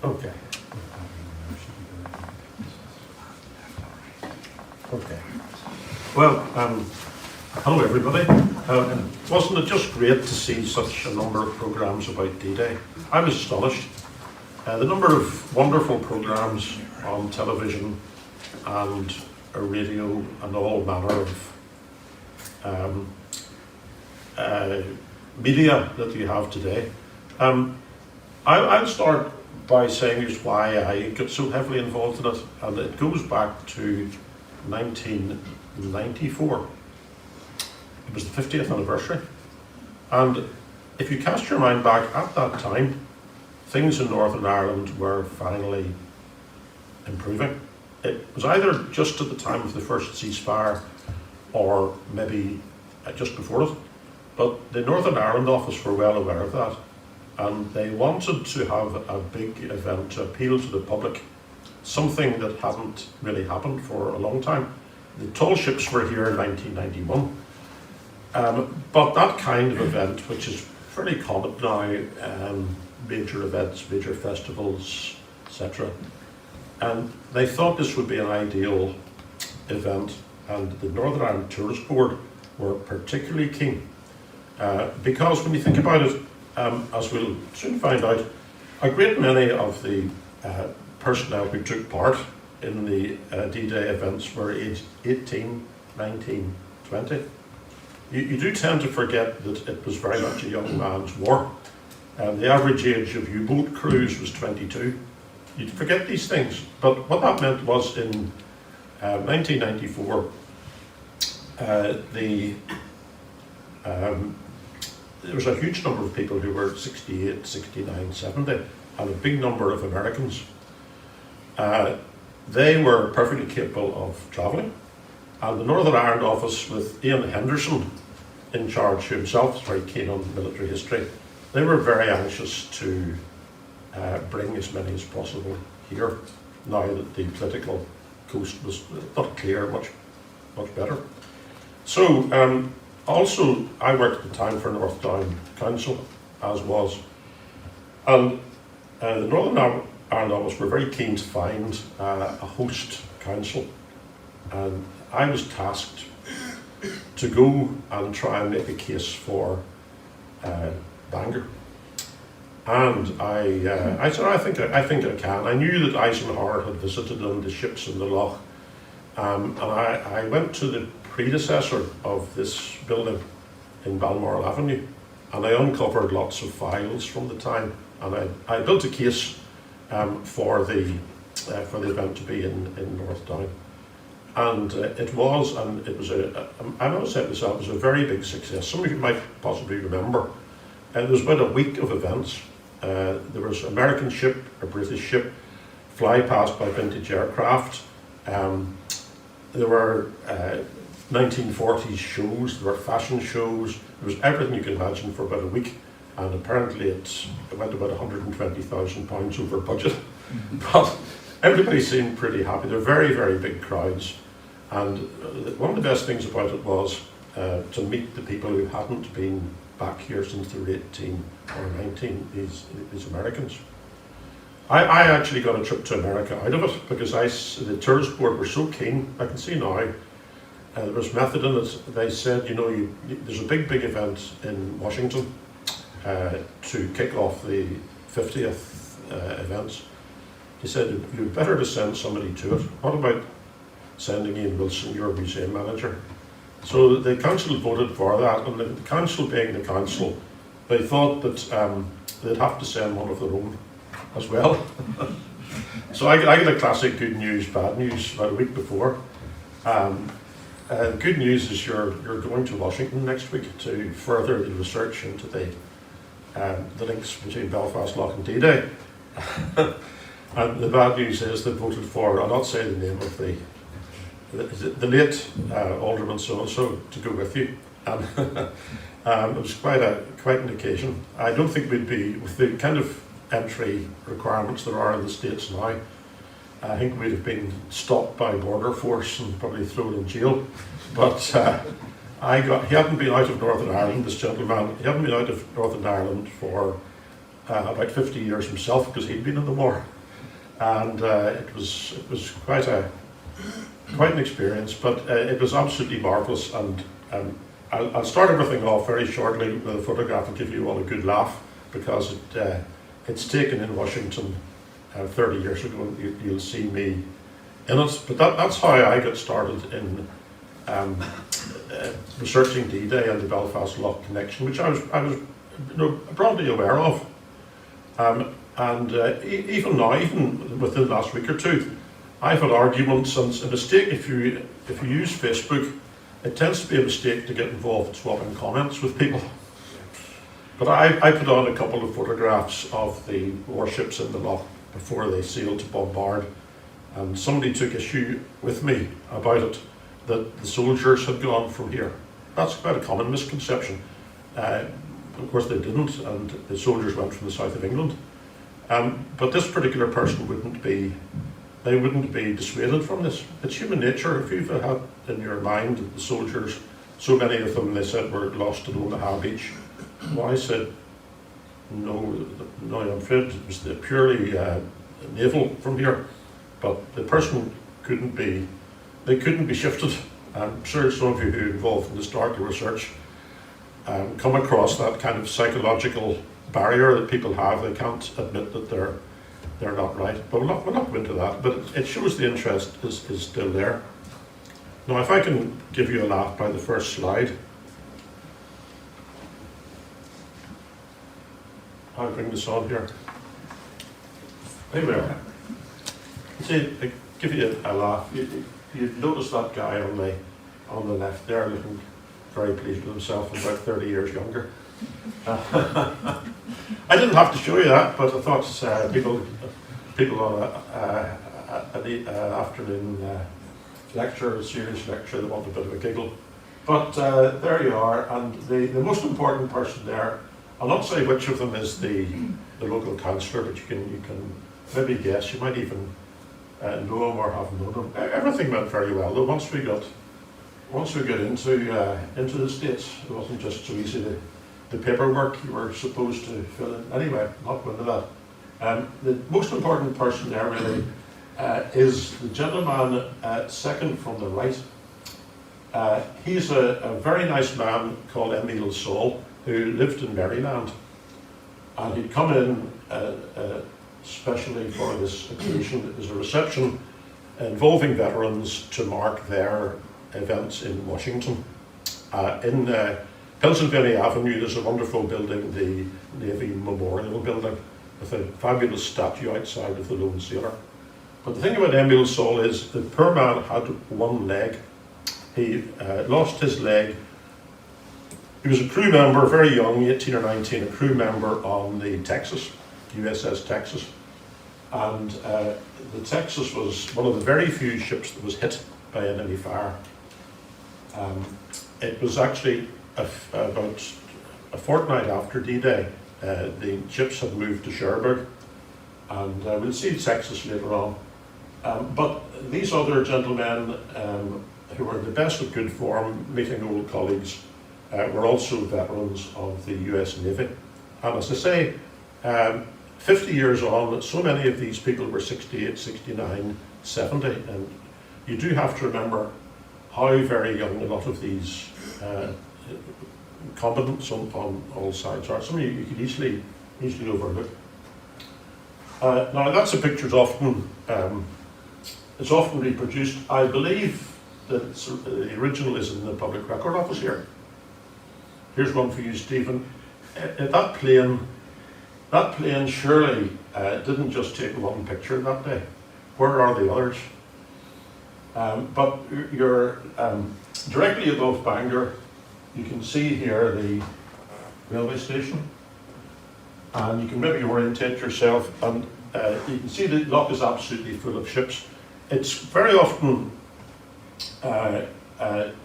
Okay. Okay. Well, hello everybody. Wasn't it just great to see such a number of programmes about D-Day? I was astonished. The number of wonderful programmes on television and radio and all manner of media that you have today. I'll start by saying just why I got so heavily involved in it, and it goes back to 1994. It was the 50th anniversary, and if you cast your mind back at that time, things in Northern Ireland were finally improving. It was either just at the time of the first ceasefire or maybe just before it, but the Northern Ireland office were well aware of that, and they wanted to have a big event to appeal to the public, something that hadn't really happened for a long time. The tall ships were here in 1991, but that kind of event, which is fairly common now, major events, major festivals, etc. And they thought this would be an ideal event, and the Northern Ireland Tourist Board were particularly keen. Because when you think about it, as we'll soon find out, a great many of the personnel who took part in the D-Day events were aged 18, 19, 20. You do tend to forget that it was very much a young man's war. The average age of U-boat crews was 22. You'd forget these things, but what that meant was in 1994, there was a huge number of people who were 68, 69, 70, and a big number of Americans. They were perfectly capable of travelling, and the Northern Ireland office, with Ian Henderson in charge, who himself was very keen on military history, they were very anxious to bring as many as possible here, now that the political coast was not clear, much better. So, also, I worked at the time for North Down Council, as was, and the Northern Ireland office were very keen to find a host council, and I was tasked to go and try and make a case for Bangor. And I said, I think I can. I knew that Eisenhower had visited on the ships in the Lough, and I went to the predecessor of this building in Balmoral Avenue, and I uncovered lots of files from the time, and I built a case for the event to be in North Down, and it was I must say it was a very big success. Some of you might possibly remember. There was about a week of events. There was an American ship, a British ship, fly past by vintage aircraft. There were 1940s shows, there were fashion shows, there was everything you can imagine for about a week, and apparently it went about £120,000 over budget. But everybody seemed pretty happy. They're very, very big crowds, and one of the best things about it was to meet the people who hadn't been back here since they were 18 or 19, these Americans. I actually got a trip to America out of it, because the tourist board were so keen. I can see now, there was method in it. They said, there's a big event in Washington to kick off the 50th events. He said, you'd better to send somebody to it. What about sending Ian Wilson, your museum manager? So the council voted for that, and the council being the council, they thought that they'd have to send one of their own as well. So I get a classic good news, bad news about a week before. Good news is you're going to Washington next week to further the research into the links between Belfast Lough and D-Day. And the bad news is they voted for, I'll not say the name of the late Alderman so-and-so to go with you. And it was quite an occasion. I don't think we'd be, with the kind of entry requirements there are in the States now, I think we'd have been stopped by Border Force and probably thrown in jail. But he hadn't been out of Northern Ireland, this gentleman, he hadn't been out of Northern Ireland for about 50 years himself because he'd been in the war, and it was quite an experience. But it was absolutely marvellous, and I'll start everything off very shortly with a photograph and give you all a good laugh, because it's taken in Washington 30 years ago, and you'll see me in it. But that's how I got started in researching D-Day and the Belfast Lough connection, which I was broadly aware of. Even now, even within the last week or two, I've had arguments, and it's a mistake if you use Facebook. It tends to be a mistake to get involved in swapping comments with people. But I put on a couple of photographs of the warships in the Lough before they sailed to bombard, and somebody took issue with me about it, that the soldiers had gone from here. That's quite a common misconception. Of course they didn't, and the soldiers went from the south of England. But this particular person wouldn't be dissuaded from this. It's human nature. If you've had in your mind that the soldiers, so many of them, they said, were lost at Omaha Beach. Well, I said, no, I'm afraid it was purely naval from here. But the person couldn't be shifted. I'm sure some of you who are involved in this darker research come across that kind of psychological barrier that people have. They can't admit that they're not right. But we'll not go into that. But it shows the interest is still there. Now, if I can give you a laugh by the first slide. I'll bring this on here. There we are. See, I give you a laugh. You notice that guy on the left there, looking very pleased with himself, and about 30 years younger. I didn't have to show you that, but I thought people on an afternoon lecture, a serious lecture, they want a bit of a giggle. But there you are, and the most important person there, I'll not say which of them is the local councillor, but you can maybe guess. You might even know him or have known him. Everything went very well, though. Once we got into the States, it wasn't just so easy. The paperwork you were supposed to fill in. Anyway, not going to that. The most important person there really is the gentleman second from the right. He's a very nice man called Emil Saul, who lived in Maryland, and he'd come in especially for this occasion. It was a reception involving veterans to mark their events in Washington. In Pennsylvania Avenue, there's a wonderful building, the Navy Memorial Building, with a fabulous statue outside of the lone sailor. But the thing about Emil Saul is the poor man had one leg. He lost his leg. He was a crew member, very young, 18 or 19, a crew member on the Texas, USS Texas. And the Texas was one of the very few ships that was hit by enemy fire. It was actually about a fortnight after D-Day. The ships had moved to Cherbourg, and we'll see Texas later on. But these other gentlemen, who were the best of good form, meeting old colleagues, were also veterans of the US Navy. And as I say, 50 years on, so many of these people were 68, 69, 70, and you do have to remember how very young a lot of these combatants on all sides are. Some you could easily overlook. Now that's a picture it's often reproduced. I believe that the original is in the Public Record Office here. Here's one for you, Stephen. That plane surely didn't just take one picture that day. Where are the others? But you're directly above Bangor. You can see here the railway station, and you can maybe orientate yourself, and you can see the Lough is absolutely full of ships. It's very often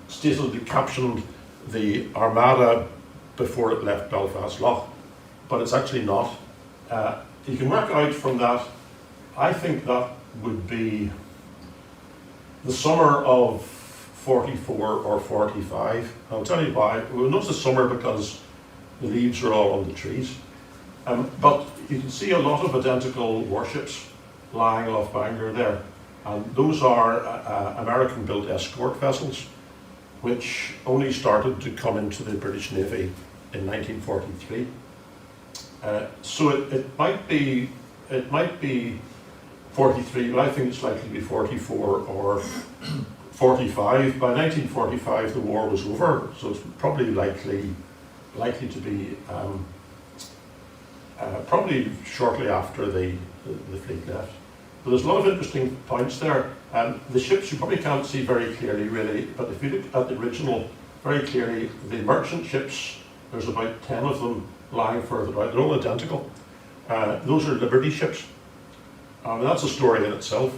statedly captioned the Armada before it left Belfast Lough, but it's actually not. You can work out from that, I think that would be the summer of 44 or 45. I'll tell you why. We'll notice the summer because the leaves are all on the trees. But you can see a lot of identical warships lying off Bangor there. And those are American-built escort vessels, which only started to come into the British Navy in 1943. So it might be 43, but I think it's likely to be 44 or 45. By 1945, the war was over, so it's probably likely to be probably shortly after the fleet left. But there's a lot of interesting points there. The ships you probably can't see very clearly, really, but if you look at the original, very clearly, the merchant ships, there's about 10 of them lying further out. They're all identical. Those are Liberty ships. That's a story in itself.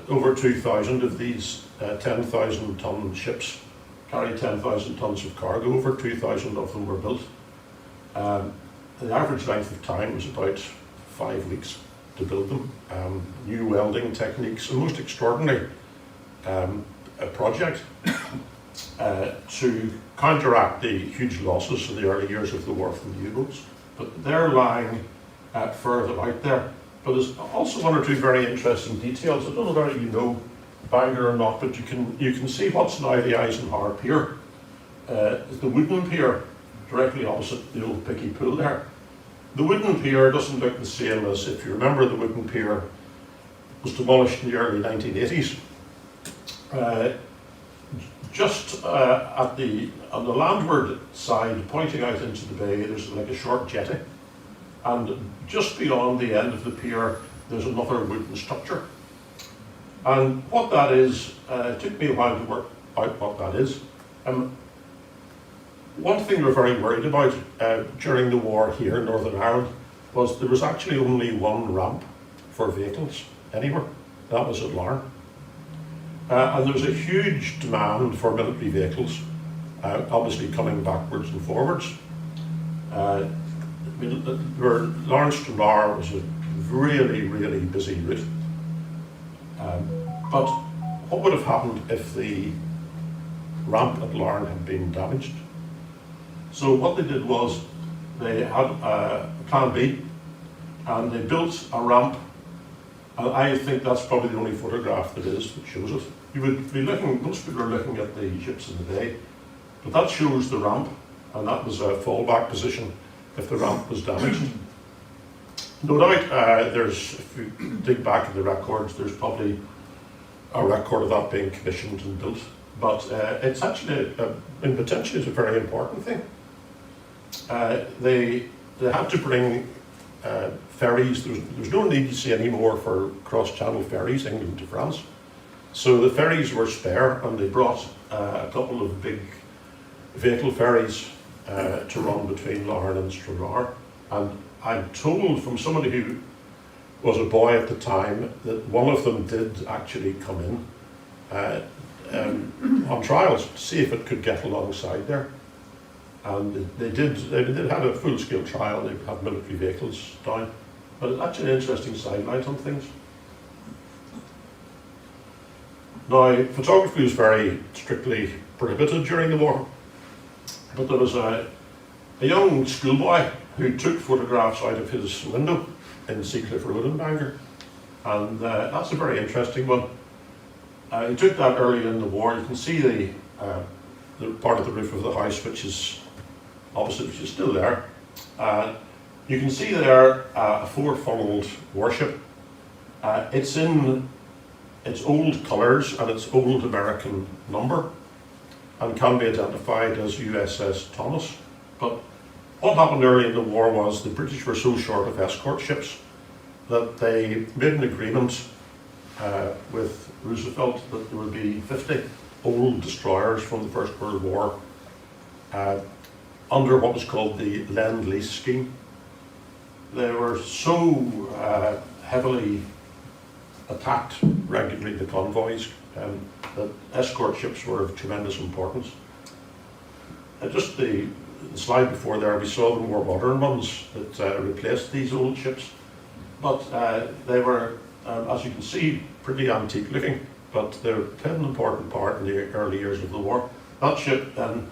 Over 2,000 of these 10,000-ton ships carry 10,000 tons of cargo. Over 2,000 of them were built. The average length of time was about 5 weeks to build them. New welding techniques, a most extraordinary project to counteract the huge losses in the early years of the war from the U-boats. But they're lying further out there. But there's also one or two very interesting details. I don't know whether you know Bangor or not, but you can see what's now the Eisenhower Pier. The wooden pier directly opposite the old Picky Pool there. The wooden pier doesn't look the same as, if you remember, the wooden pier was demolished in the early 1980s. Just on the landward side, pointing out into the bay, there's like a short jetty. And just beyond the end of the pier, there's another wooden structure. And what that is, it took me a while to work out what that is. One thing we were very worried about during the war here in Northern Ireland was there was actually only one ramp for vehicles anywhere. That was at Lough. And there was a huge demand for military vehicles, obviously coming backwards and forwards. Lawrence to Lough was a really, really busy route. But what would have happened if the ramp at Lough had been damaged? So what they did was they had a plan B, and they built a ramp. And I think that's probably the only photograph that shows it. You would be looking, most people are looking at the ships in the bay, but that shows the ramp, and that was a fallback position if the ramp was damaged. No doubt, if you dig back at the records, there's probably a record of that being commissioned and built. But it's actually, potentially it's a very important thing. They had to bring ferries. There's no need to see any more for cross-channel ferries, England to France. So the ferries were spare, and they brought a couple of big vehicle ferries to run between Lough and Stranraer. And I'm told from somebody who was a boy at the time that one of them did actually come in on trials to see if it could get alongside there. And they did have a full-scale trial. They had military vehicles down. But it's actually an interesting sidelight on things. Now, photography was very strictly prohibited during the war. But there was a young schoolboy who took photographs out of his window in Seacliff Road in Bangor. And that's a very interesting one. He took that early in the war. You can see the part of the roof of the house which is opposite, which is still there. You can see there a four-funnelled warship. It's in its old colours and its old American number, and can be identified as USS Thomas. But what happened early in the war was the British were so short of escort ships that they made an agreement with Roosevelt that there would be 50 old destroyers from the First World War under what was called the Lend-Lease scheme. They were so heavily attacked regularly, the convoys, that escort ships were of tremendous importance. Just the slide before there, we saw the more modern ones that replaced these old ships. But they were, as you can see, pretty antique looking, but they played an important part in the early years of the war. That ship then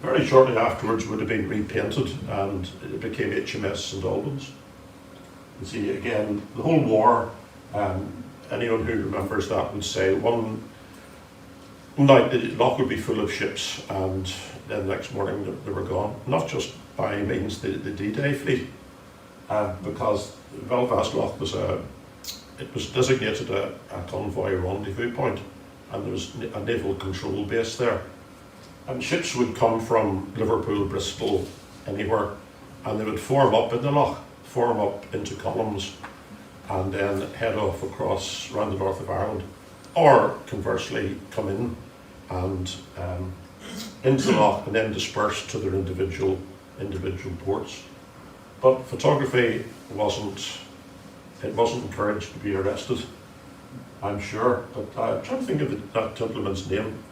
very shortly afterwards would have been repainted and it became HMS St Albans. You see, again, the whole war, anyone who remembers that would say one night the loch would be full of ships and then the next morning they were gone. Not just by means the D-Day fleet, because Belfast Lough was designated a convoy rendezvous point, and there was a naval control base there. And ships would come from Liverpool, Bristol, anywhere, and they would form up in the loch, form up into columns, and then head off across around the north of Ireland, or conversely come in and into the loch and then disperse to their individual ports. But photography wasn't encouraged to be arrested, I'm sure. But I'm trying to think of that gentleman's name.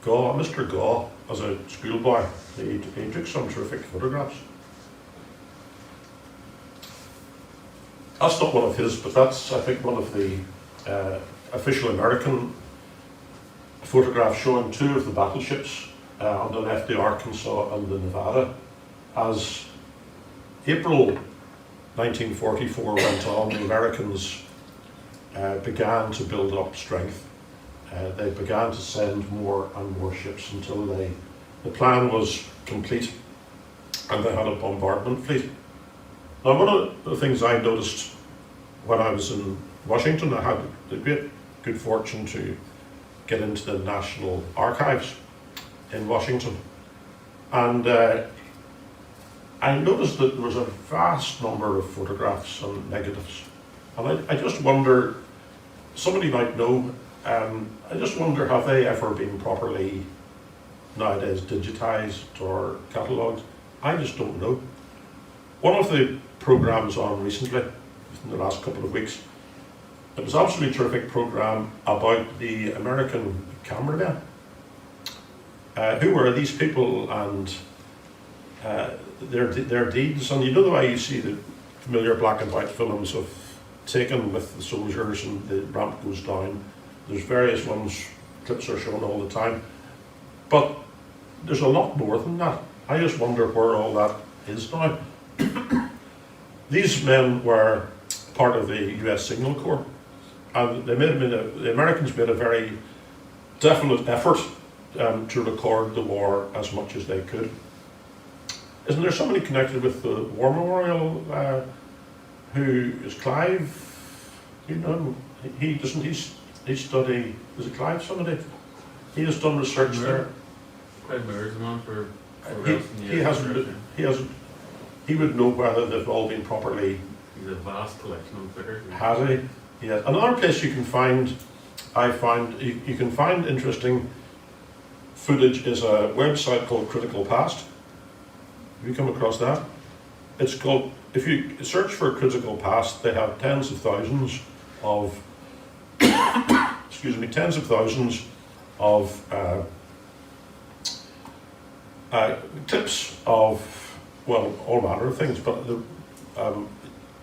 Mr. Gaw, as a schoolboy, he took some terrific photographs. That's not one of his, but that's, I think, one of the official American photographs showing two of the battleships on the left, the Arkansas and the Nevada. As April 1944 went on, the Americans began to build up strength. They began to send more and more ships until the plan was complete and they had a bombardment fleet. Now, one of the things I noticed when I was in Washington, I had the great good fortune to get into the National Archives in Washington, and I noticed that there was a vast number of photographs and negatives, and I just wonder, somebody might know, I just wonder, have they ever been properly nowadays digitized or catalogued? I just don't know. One of the programs on recently, in the last couple of weeks, it was an absolutely terrific program about the American cameramen. Who were these people and their deeds? And you know the way you see the familiar black and white films of taken with the soldiers and the ramp goes down. There's various ones, clips are shown all the time. But there's a lot more than that. I just wonder where all that is now. These men were part of the US Signal Corps, and the Americans made a very definite effort to record the war as much as they could. Isn't there somebody connected with the War Memorial who is Clive? You know, he study, is it Clive somebody? He has done research there. Clive Moore's the one for he would know whether they've all been properly. He's a vast collection of figures. Has he? Yeah. Another place you can find, you can find interesting footage is a website called Critical Past. Have you come across that? It's called, if you search for Critical Past, they have tens of thousands of, tens of thousands of clips of, well, all manner of things, but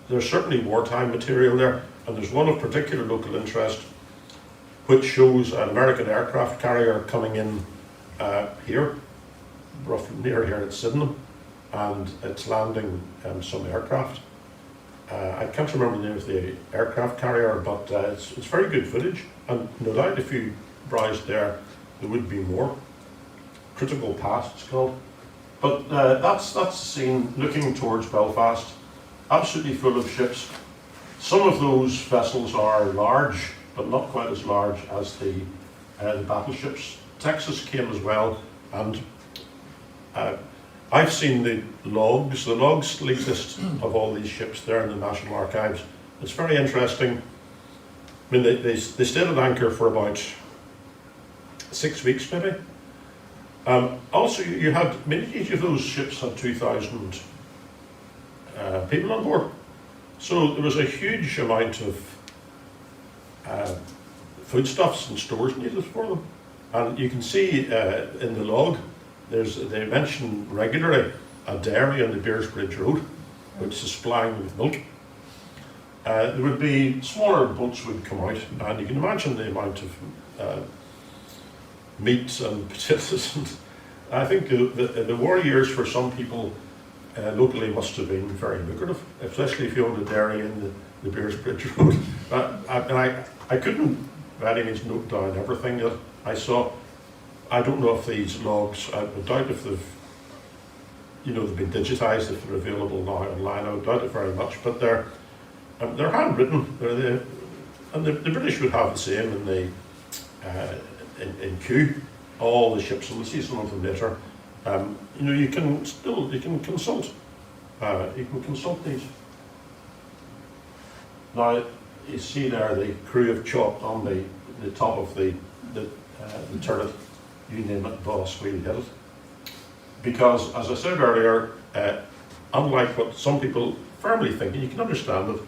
there's certainly wartime material there, and there's one of particular local interest which shows an American aircraft carrier coming in here, roughly near here at Sydenham, and it's landing some aircraft. I can't remember the name of the aircraft carrier, but it's very good footage, and no doubt if you browsed there would be more. Critical Past it's called. But that's the scene looking towards Belfast, absolutely full of ships. Some of those vessels are large, but not quite as large as the battleships. Texas came as well, and I've seen the logs list of all these ships there in the National Archives. It's very interesting. I mean, they stayed at anchor for about 6 weeks maybe. Also, you had, each of those ships had 2,000 people on board. So there was a huge amount of foodstuffs and stores needed for them. And you can see in the log, they mention regularly a dairy on the Beersbridge Road, which is supplying with milk. There would be smaller boats would come out, and you can imagine the amount of meat and potatoes and I think the war years for some people locally must have been very lucrative, especially if you owned a dairy in the Beers Bridge Road. I couldn't by any means note down everything that I saw. I don't know if these logs, I doubt if they've been digitised, if they're available now online. I doubt it very much, but they're handwritten. And the British would have the same in Q. All the ships, and we'll see some of them later. You can consult. You can consult these. Now you see there the crew have chalked on the top of the turret. You name it, boss, we hit it. Because, as I said earlier, unlike what some people firmly think, and you can understand it,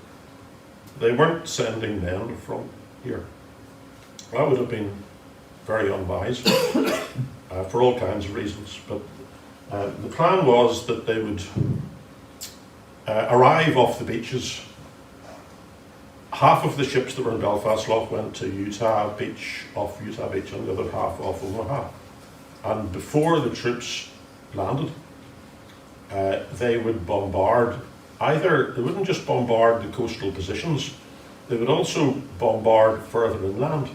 they weren't sending men from here. That would have been very unwise for all kinds of reasons. But the plan was that they would arrive off the beaches. Half of the ships that were in Belfast Lough went to Utah Beach, and the other half off Omaha. And before the troops landed, they would bombard. They wouldn't just bombard the coastal positions, they would also bombard further inland.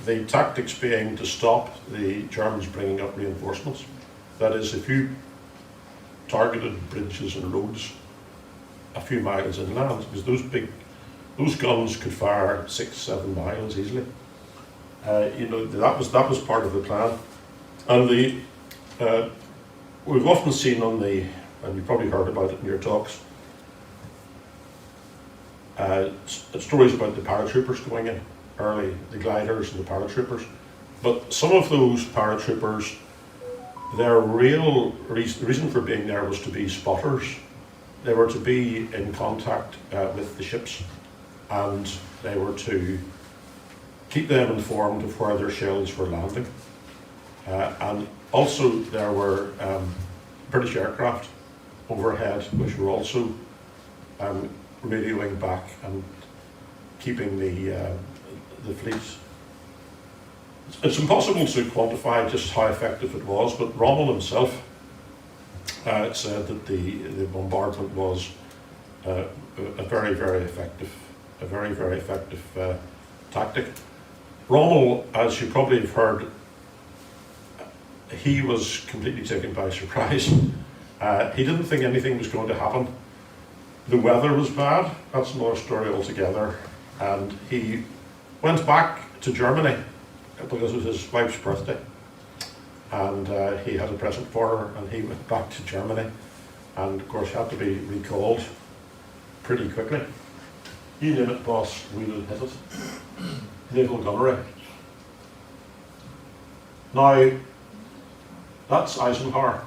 The tactics being to stop the Germans bringing up reinforcements. That is, if you targeted bridges and roads a few miles inland, because those guns could fire 6-7 miles easily. That was part of the plan. And we've often seen and you've probably heard about it in your talks, stories about the paratroopers going in early, the gliders and the paratroopers. But some of those paratroopers, their real reason for being there was to be spotters. They were to be in contact with the ships, and they were to keep them informed of where their shells were landing. And also there were British aircraft overhead, which were also radioing back and keeping the fleets. It's impossible to quantify just how effective it was, but Rommel himself said that the bombardment was a very, very effective tactic. Rommel, as you probably have heard, he was completely taken by surprise. He didn't think anything was going to happen. The weather was bad, that's another story altogether, and he went back to Germany because it was his wife's birthday, and he had a present for her, and he went back to Germany, and of course had to be recalled pretty quickly. You name it, boss, we will hit it. Naval gunnery. Now, that's Eisenhower,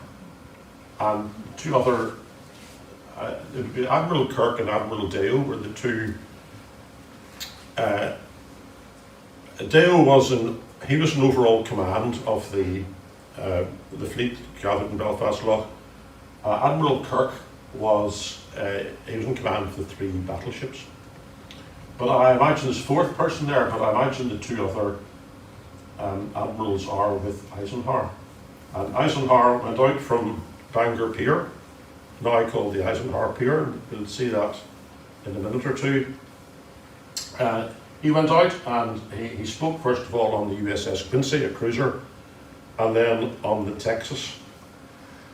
and two other, it would be Admiral Kirk and Admiral Dale were the two. Dale was an overall command of the fleet gathered in Belfast Lough. Admiral Kirk was in command of the 3 battleships. But I imagine there's a fourth person there, but I imagine the 2 other admirals are with Eisenhower. And Eisenhower went out from Bangor Pier, now called the Eisenhower Pier, and we'll see that in a minute or two. He went out and he spoke first of all on the USS Quincy, a cruiser, and then on the Texas.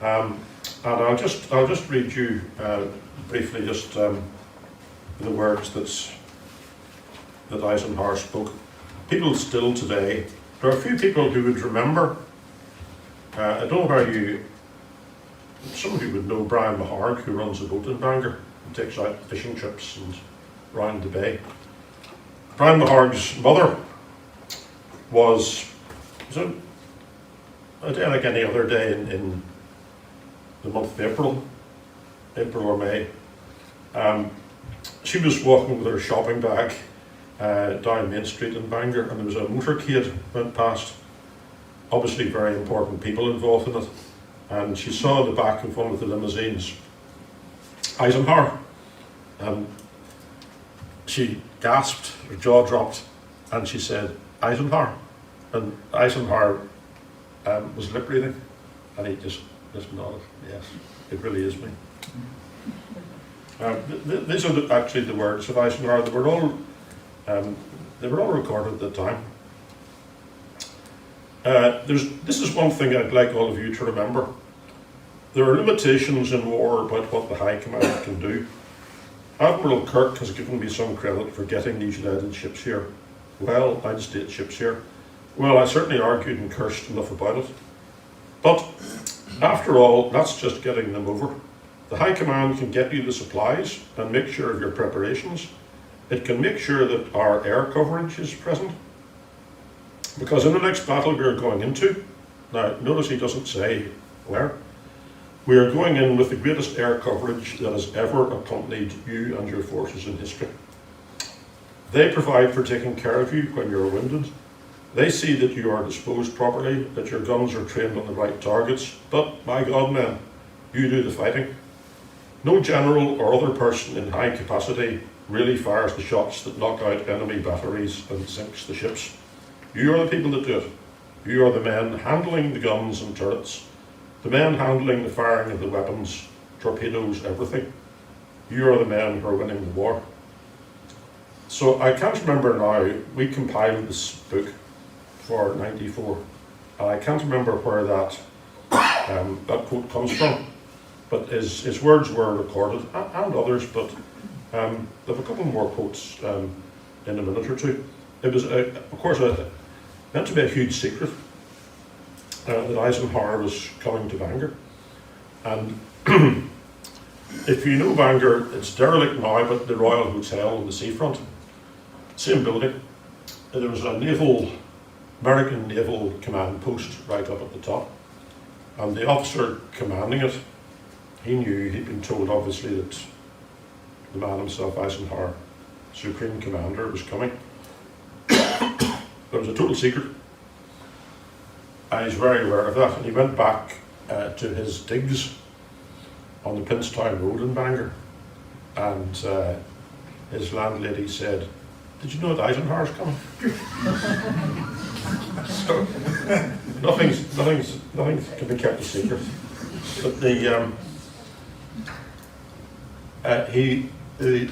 And I'll just read you briefly just the words that Eisenhower spoke. People still today, there are a few people who would remember. I don't know how some of you would know Brian Maharg, who runs a boat in Bangor and takes out fishing trips and round the bay. Brian Maharg's mother was a day like any other day in the month of April or May. She was walking with her shopping bag down Main Street in Bangor, and there was a motorcade went past. Obviously very important people involved in it, and she saw in the back of one of the limousines Eisenhower. She gasped, her jaw dropped, and she said, "Eisenhower." And Eisenhower was lip reading, and he just nodded. Yes, it really is me. These are actually the words of Eisenhower. They were all recorded at the time. This is one thing I'd like all of you to remember. There are limitations in war about what the High Command can do. Admiral Kirk has given me some credit for getting these United ships here. Well, United States ships here. Well, I certainly argued and cursed enough about it. But after all, that's just getting them over. The High Command can get you the supplies and make sure of your preparations. It can make sure that our air coverage is present. Because in the next battle we are going into, now notice he doesn't say where, we are going in with the greatest air coverage that has ever accompanied you and your forces in history. They provide for taking care of you when you are wounded. They see that you are disposed properly, that your guns are trained on the right targets, but, my God, men, you do the fighting. No general or other person in high capacity really fires the shots that knock out enemy batteries and sinks the ships. You are the people that do it. You are the men handling the guns and turrets, the men handling the firing of the weapons, torpedoes, everything. You are the men who are winning the war. So I can't remember now, we compiled this book for '94, and I can't remember where that quote comes from, but his words were recorded, and others, but there have a couple more quotes in a minute or two. It was, of course, meant to be a huge secret that Eisenhower was coming to Bangor. And if you know Bangor, it's derelict now, but the Royal Hotel on the seafront, same building. There was a American Naval Command post right up at the top. And the officer commanding it, he knew, he'd been told obviously that the man himself, Eisenhower, Supreme Commander, was coming. It was a total secret. And he's very aware of that. And he went back to his digs on the Pincetown Road in Bangor. And his landlady said, "Did you know that Eisenhower's coming?" So nothing can be kept a secret. But the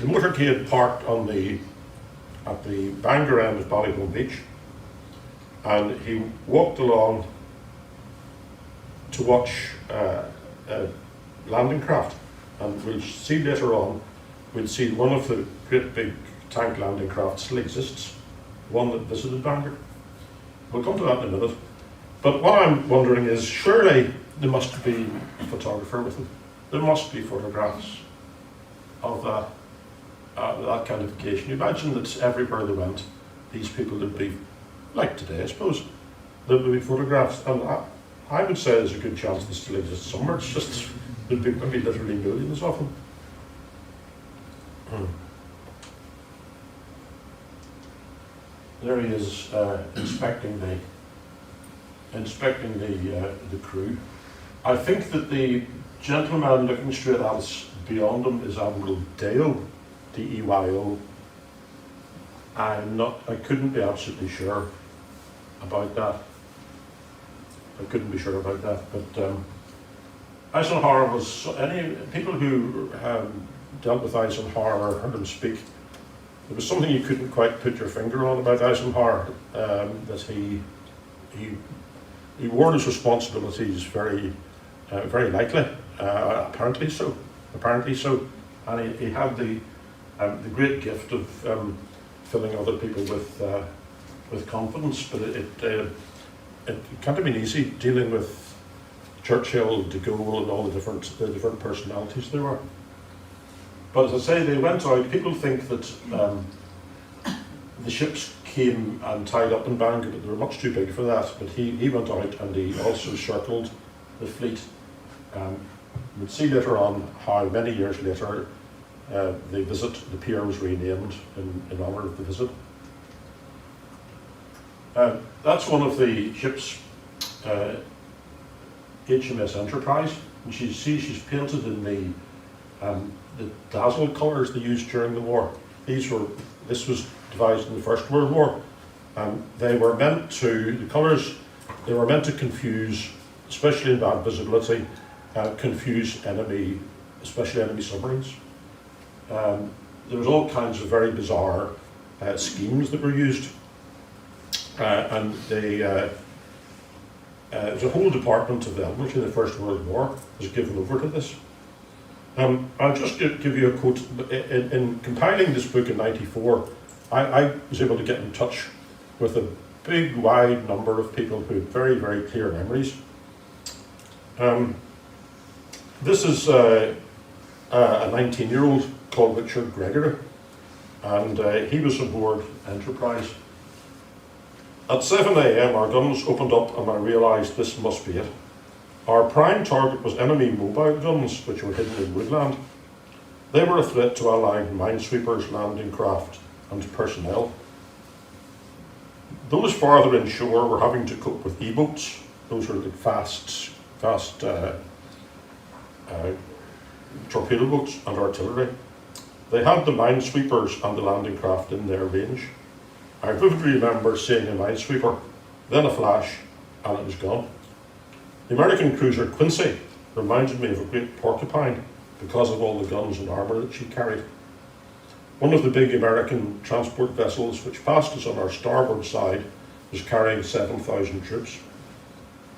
motorcade parked at the Bangor end of Ballyhone Beach, and he walked along to watch a landing craft. And we'll see later on, we'll see one of the great big tank landing craft still exists, one that visited Bangor. We'll come to that in a minute. But what I'm wondering is, surely there must be a photographer with him. There must be photographs of that kind of occasion. You imagine that everywhere they went, these people would be, like today I suppose, there would be photographs. And I would say there's a good chance they still exist somewhere. It's just, there'd be maybe literally millions of them. There he is inspecting the crew. I think that the gentleman looking straight at us beyond him is Admiral Dale, D-E-Y-O. I couldn't be absolutely sure about that. But Eisenhower was, any people who dealt with Eisenhower or heard him speak, there was something you couldn't quite put your finger on about Eisenhower, that he wore his responsibilities very lightly, apparently so, and he had the great gift of filling other people with confidence. But it can't have been easy dealing with Churchill, de Gaulle, and all the different personalities there were. But as I say, they went out. People think that the ships came and tied up in Bangor, but they were much too big for that. But he went out and he also circled the fleet. We'll see later on how many years later the pier was renamed in honour of the visit. That's one of the ships, HMS Enterprise, and she's painted in the dazzle colours they used during the war. This was devised in the First World War, and they were meant to, the colours They were meant to confuse, especially in bad visibility, confuse enemy, especially enemy submarines. There was all kinds of very bizarre schemes that were used, and there was a whole department of the Admiralty in the First World War was given over to this. I'll just give you a quote. In compiling this book in '94, I was able to get in touch with a big, wide number of people who had very, very clear memories. This is a 19-year-old called Richard Gregory, and he was aboard Enterprise. At 7 a.m. our guns opened up and I realised this must be it. Our prime target was enemy mobile guns, which were hidden in woodland. They were a threat to Allied minesweepers, landing craft and personnel. Those farther inshore were having to cope with E-boats. Those were like fast torpedo boats and artillery. They had the minesweepers and the landing craft in their range. I vividly remember seeing a minesweeper, then a flash, and it was gone. The American cruiser Quincy reminded me of a great porcupine because of all the guns and armour that she carried. One of the big American transport vessels which passed us on our starboard side was carrying 7,000 troops.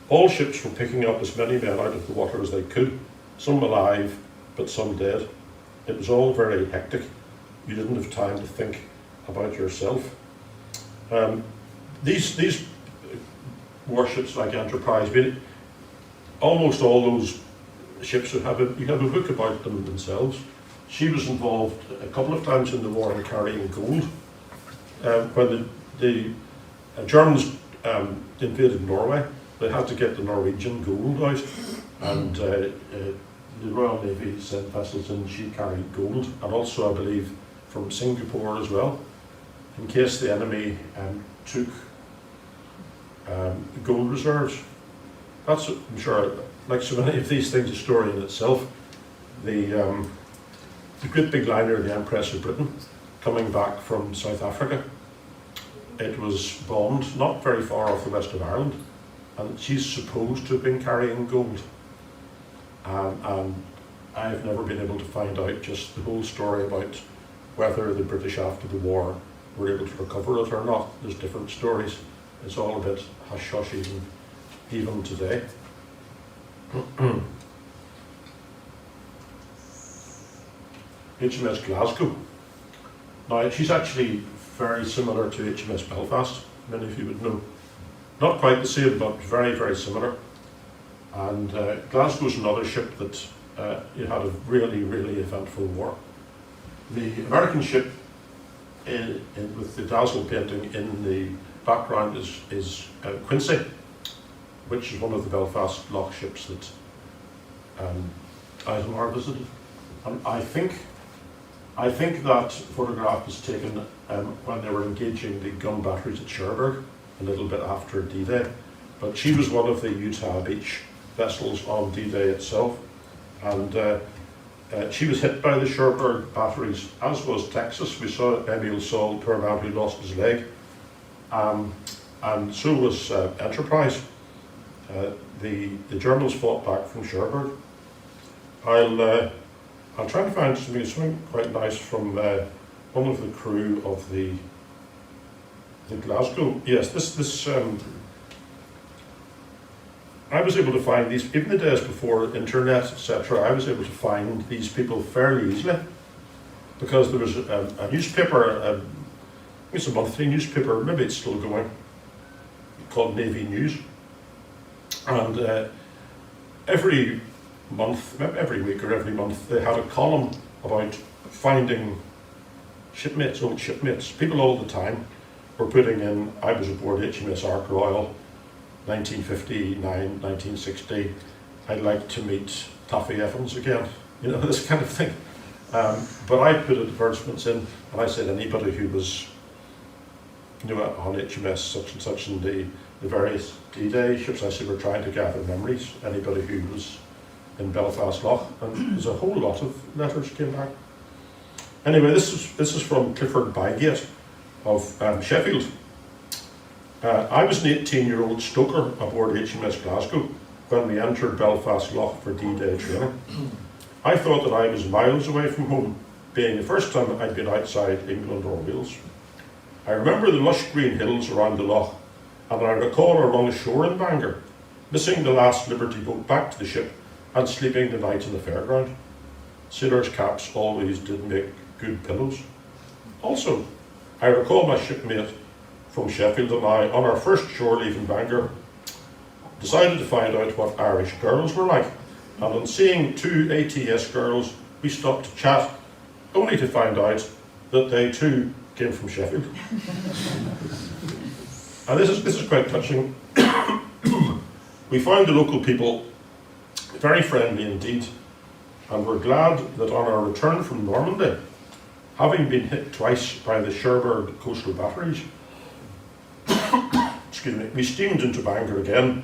All ships were picking up as many men out of the water as they could, some alive, but some dead. It was all very hectic. You didn't have time to think about yourself. These warships like Enterprise, almost all those ships you have a book about them themselves. She was involved a couple of times in the war in carrying gold. When the Germans invaded Norway, they had to get the Norwegian gold out, and the Royal Navy sent vessels in. She carried gold, and also I believe from Singapore as well, in case the enemy took gold reserves. That's, I'm sure, like so many of these things, a story in itself. The great big liner, the Empress of Britain, coming back from South Africa, it was bombed not very far off the west of Ireland, and she's supposed to have been carrying gold. And I've never been able to find out just the whole story about whether the British after the war were able to recover it or not. There's different stories. It's all a bit hush-hush even today. HMS Glasgow. Now, she's actually very similar to HMS Belfast, many of you would know. Not quite the same, but very, very similar. And Glasgow's another ship that had a really, really eventful war. The American ship with the dazzle painting in the background is Quincy, which is one of the Belfast Lough ships that Eisenhower visited. And I think that photograph was taken when they were engaging the gun batteries at Cherbourg, a little bit after D-Day. But she was one of the Utah Beach vessels on D-Day itself, and she was hit by the Cherbourg batteries, as was Texas. We saw Emil Saul Perman, who lost his leg, and so was Enterprise. The Germans fought back from Cherbourg. I'll try and find something quite nice from one of the crew of the Glasgow. Yes, this I was able to find these, even the days before internet, etc. I was able to find these people fairly easily, because there was a newspaper, it's a monthly newspaper, maybe it's still going, called Navy News, and every month, every week or every month, they had a column about finding shipmates, old shipmates. People all the time were putting in, I was aboard HMS Ark Royal, 1959, 1960, I'd like to meet Taffy Evans again, you know, this kind of thing. But I put advertisements in, and I said anybody who was, you know, on HMS such and such and the various D-Day ships, I said we're trying to gather memories, anybody who was in Belfast Lough, and there's a whole lot of letters came back. Anyway, this is from Clifford Bygate of Sheffield. I was an 18-year-old stoker aboard HMS Glasgow when we entered Belfast Lough for D-Day training. I thought that I was miles away from home, being the first time I'd been outside England or Wales. I remember the lush green hills around the loch, and I recall our long ashore in Bangor, missing the last Liberty boat back to the ship and sleeping the night in the fairground. Sailors' caps always did make good pillows. Also, I recall my shipmate from Sheffield and I, on our first shore leave in Bangor, decided to find out what Irish girls were like, and on seeing two ATS girls, we stopped to chat, only to find out that they too came from Sheffield. And this is quite touching. We found the local people very friendly indeed, and we're glad that on our return from Normandy, having been hit twice by the Cherbourg coastal batteries, excuse me, we steamed into Bangor again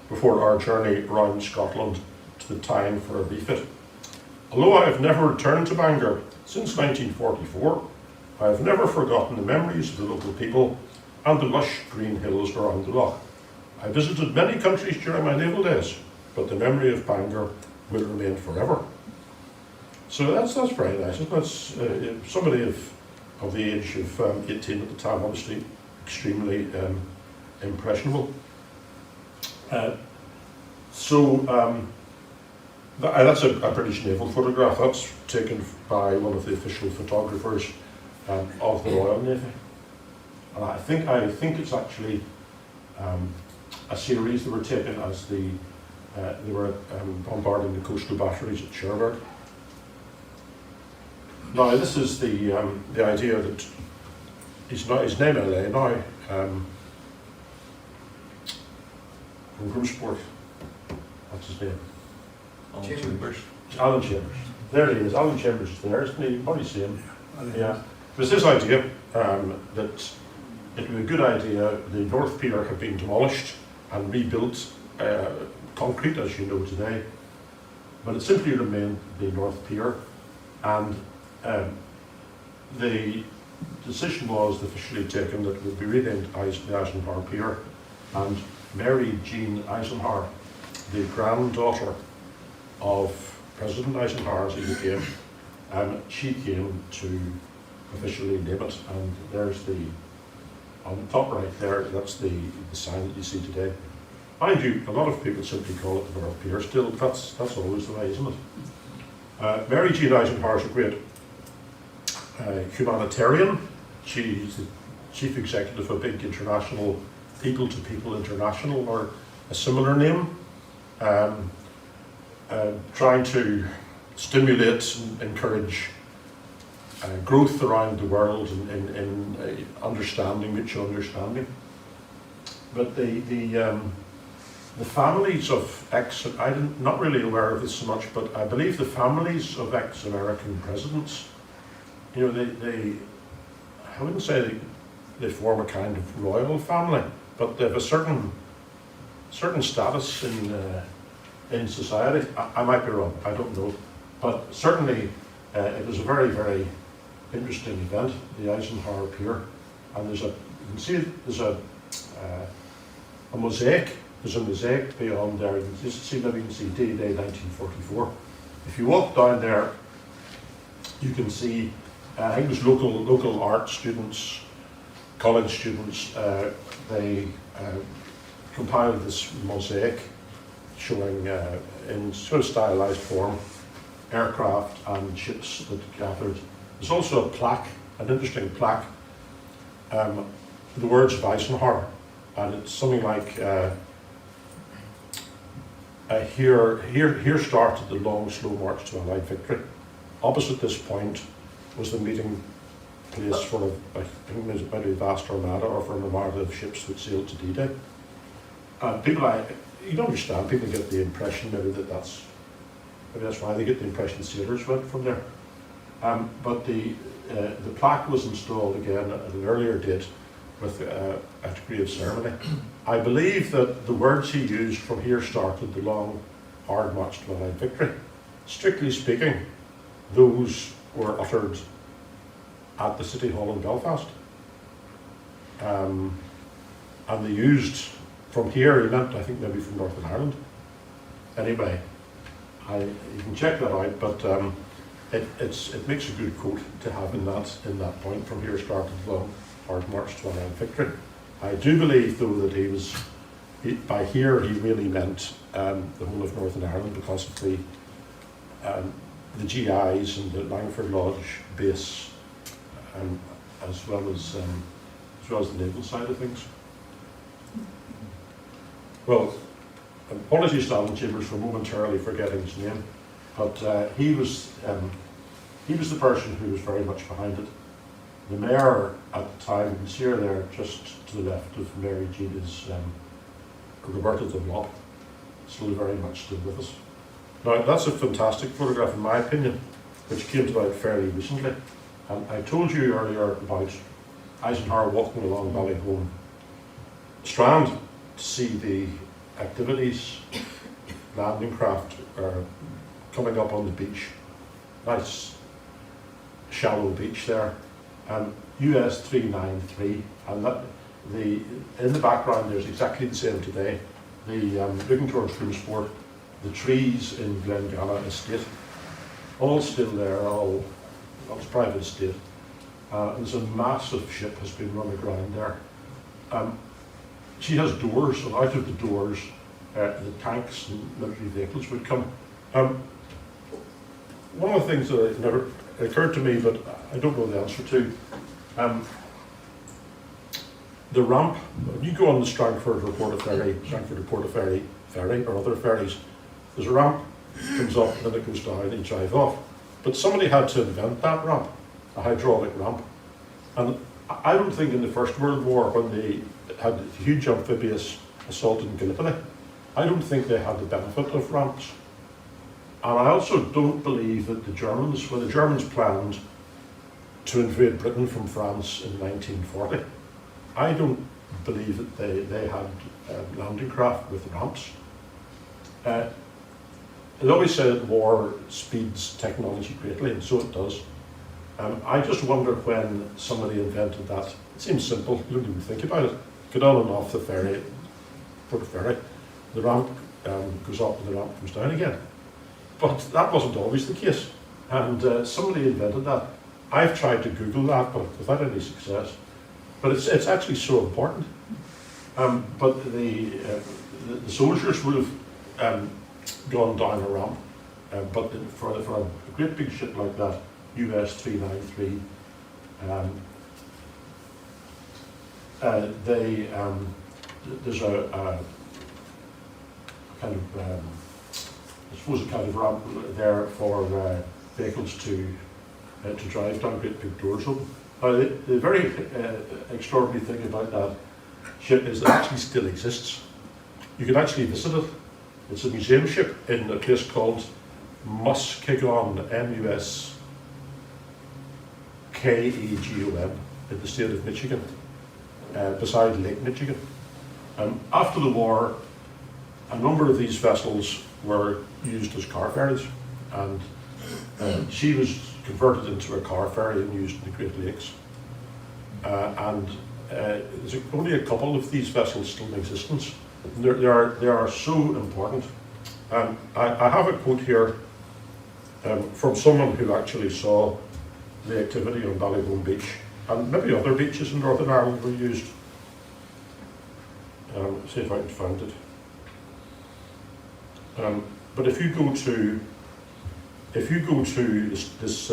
before our journey round Scotland to the Tyne for a refit. Although I have never returned to Bangor since 1944, I have never forgotten the memories of the local people and the lush green hills around the loch. I visited many countries during my naval days, but the memory of Bangor will remain forever. So that's very nice, isn't it? Somebody of the age of 18 at the time, obviously extremely impressionable. That's a British naval photograph. That's taken by one of the official photographers of the Royal Navy, and I think it's actually a series that were taken as they were bombarding the coastal batteries at Cherbourg. Now this is the idea that his name LA now from Grosport. What's his name? Chambers. Alan Chambers. There he is. Alan Chambers is there, isn't he? You probably see him. Yeah. There's this idea that it would be a good idea. The North Pier had been demolished and rebuilt concrete, as you know today, but it simply remained the North Pier, and the decision was officially taken that it would be renamed the Eisenhower Pier, and Mary Jean Eisenhower, the granddaughter of President Eisenhower as he became, she came to officially name it, and there's on the top right there, that's the sign that you see today. Mind you, a lot of people simply call it the North Pier still, but that's always the way, isn't it? Mary Jean Eisenhower is a great humanitarian. She's the chief executive of a big international, People to People International, or a similar name, trying to stimulate and encourage growth around the world in mutual understanding. But the families of I'm not really aware of this so much, but I believe the families of ex-American presidents, you know, they I wouldn't say they form a kind of royal family, but they have a certain status in society. I might be wrong, I don't know, but certainly it was a very, very interesting event, the Eisenhower Pier, and you can see there's a mosaic. There's a mosaic beyond there. You can see D-Day 1944. If you walk down there, you can see I think it was local art students, college students. They compiled this mosaic showing in sort of stylized form aircraft and ships that gathered. There's also a plaque, an interesting plaque, the words of Eisenhower, and it's something like here started the long, slow march to Allied victory. Opposite this point was the meeting place for I think it was maybe a vast Armada, or for an Armada of ships that sailed to D-Day. And you understand, people get the impression maybe that's why they get the impression sailors went from there. But the plaque was installed again at an earlier date with a degree of ceremony. I believe that the words he used, from here started the long, hard march to Allied victory. Strictly speaking, those were uttered at the City Hall in Belfast. and they used, from here, he meant, I think, maybe from Northern Ireland. Anyway, you can check that out, but it makes a good quote to have in that point, from here started the long hard march to our victory. I do believe, though, that by here he really meant the whole of Northern Ireland, because of the GIs and the Langford Lodge base, as well as the naval side of things. Well, apologies to Alan Chambers for momentarily forgetting his name, but he was the person who was very much behind it. The mayor at the time, you can see her there just to the left of Mary Jean, is Roberta Dunlop, still very much still with us. Now, that's a fantastic photograph in my opinion, which came to light fairly recently. And I told you earlier about Eisenhower walking along Ballyholme Strand to see the activities, landing craft coming up on the beach. Nice shallow beach there. US 393, and in the background there's exactly the same today. Looking towards Grimsport, the trees in Glengala Estate, all still there, all private estate. There's a massive ship has been run aground there. She has doors, and out of the doors the tanks and military vehicles would come. One of the things that never occurred to me, but I don't know the answer to, the ramp, when you go on the Strangford or Portaferry ferry or other ferries, there's a ramp, comes up, then it goes down and you drive off. But somebody had to invent that ramp, a hydraulic ramp. And I don't think in the First World War, when they had huge amphibious assault in Gallipoli, I don't think they had the benefit of ramps. And I also don't believe that when the Germans planned to invade Britain from France in 1940, I don't believe that they had landing craft with ramps. They always say that war speeds technology greatly, and so it does. I just wonder when somebody invented that. It seems simple, you don't even think about it. Get on and off the ferry, Portaferry, the ramp goes up and the ramp comes down again. But that wasn't always the case, and somebody invented that. I've tried to Google that, but without any success. But it's actually so important. But the soldiers would have gone down a ramp, but for a great big ship like that, US 393, there's a kind of I suppose a kind of ramp there for vehicles to drive down, great big doors open. The very extraordinary thing about that ship is it actually still exists. You can actually visit it. It's a museum ship in a place called Muskegon, M-U-S-K-E-G-O-N, in the state of Michigan, beside Lake Michigan. After the war, a number of these vessels were used as car ferries, and she was converted into a car ferry and used in the Great Lakes. There's only a couple of these vessels still in existence. They are so important. I have a quote here from someone who actually saw the activity on Ballyholme Beach, and maybe other beaches in Northern Ireland were used. See if I can find it. But if you go to this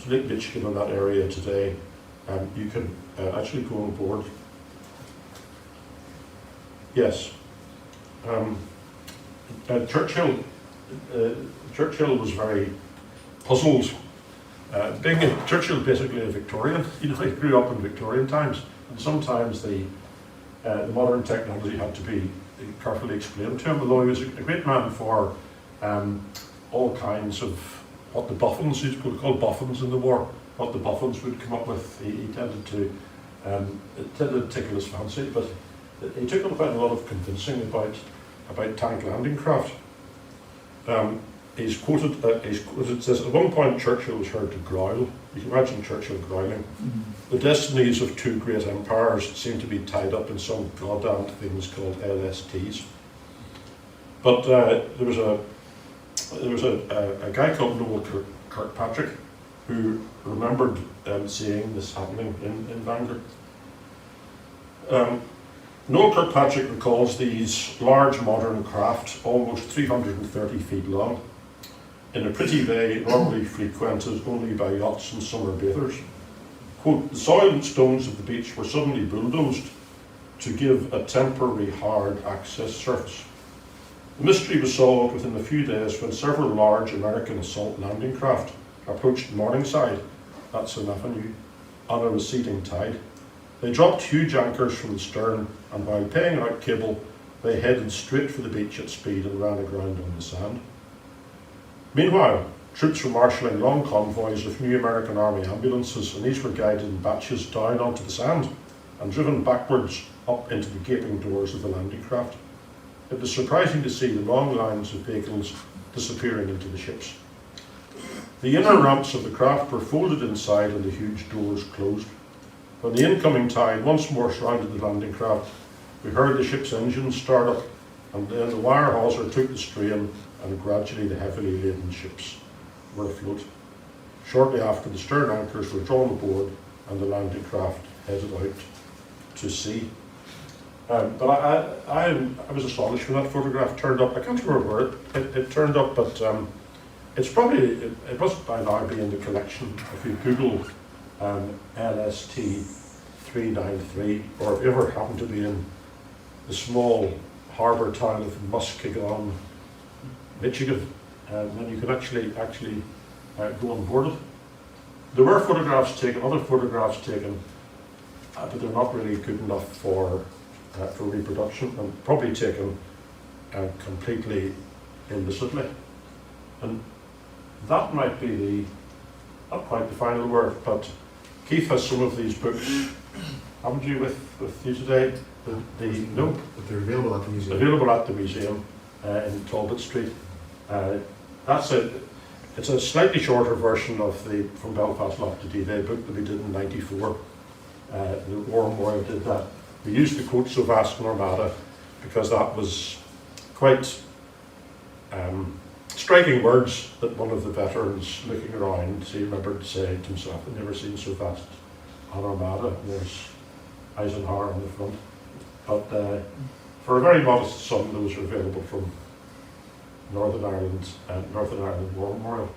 Lake Michigan in that area today, you can actually go on board. Yes. Churchill was very puzzled. Churchill basically a Victorian, he grew up in Victorian times, and sometimes the modern technology had to be carefully explained to him, although he was a great man for all kinds of what the boffins, he was called boffins in the war, what the boffins would come up with. He tended to tickle his fancy, but he took on quite a lot of convincing about tank landing craft. he's quoted, it says, at one point Churchill was heard to growl. You can imagine Churchill growling. The destinies of two great empires seem to be tied up in some goddamned things called LSTs. But there was a guy called Noel Kirkpatrick who remembered seeing this happening in Bangor. Noel Kirkpatrick recalls these large modern craft, almost 330 feet long, in a pretty bay normally frequented only by yachts and summer bathers. Quote, the soil and stones of the beach were suddenly bulldozed to give a temporary hard access surface. The mystery was solved within a few days when several large American assault landing craft approached Morningside, that's an avenue, on a receding tide. They dropped huge anchors from the stern, and while paying out cable, they headed straight for the beach at speed and ran aground on the sand. Meanwhile, troops were marshalling long convoys of new American Army ambulances, and these were guided in batches down onto the sand and driven backwards up into the gaping doors of the landing craft. It was surprising to see the long lines of vehicles disappearing into the ships. The inner ramps of the craft were folded inside and the huge doors closed. When the incoming tide once more surrounded the landing craft, we heard the ship's engines start up, and then the wire hawser took the strain, and gradually the heavily laden ships were afloat. Shortly after, the stern anchors were drawn aboard, and the landing craft headed out to sea. But I was astonished when that photograph turned up. I can't remember where it turned up, but it's probably, it must by now be in the collection. If you Google LST 393, or if you ever happen to be in the small harbour town of Muskegon, Michigan, then you can actually go on board it. There were photographs taken, other photographs taken, but they're not really good enough for reproduction, and probably taken completely illicitly. And that might be not quite the final word, but Keith has some of these books, haven't you, with you today? No? But they're available at the museum. Available at the museum in Talbot Street. It's a slightly shorter version of the From Belfast Lough to D-Day book that we did in '94. The War Memorial did that. We used the quotes of Ask Armada because that was quite striking words that one of the veterans looking around, he remembered saying to himself, I've never seen so fast on Armada, and there's Eisenhower on the front. But for a very modest sum, those are available from Northern Ireland War Memorial.